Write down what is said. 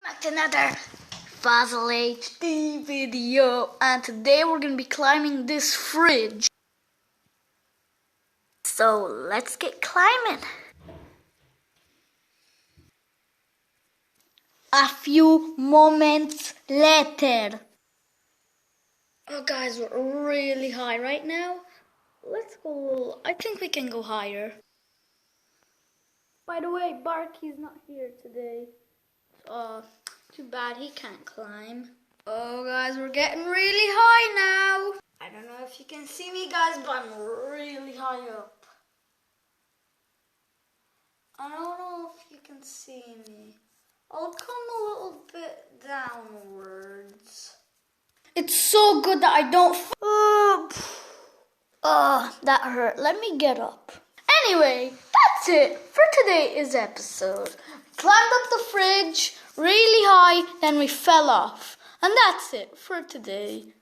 Back to another Fossil HD video, and today we're going to be climbing this fridge. So let's get climbing. A few moments later. Oh guys, we're really high right now. Let's go, I think we can go higher. By the way, Barky's not here today. Too bad he can't climb. Oh guys, we're getting really high now. I don't know if you can see me guys, but I'm really high up. I don't know if you can see me. I'll come a little bit downwards. It's so good that I don't... that hurt. Let me get up. Anyway, that's it for today's episode. Climbed up the fridge really high, then we fell off. And that's it for today.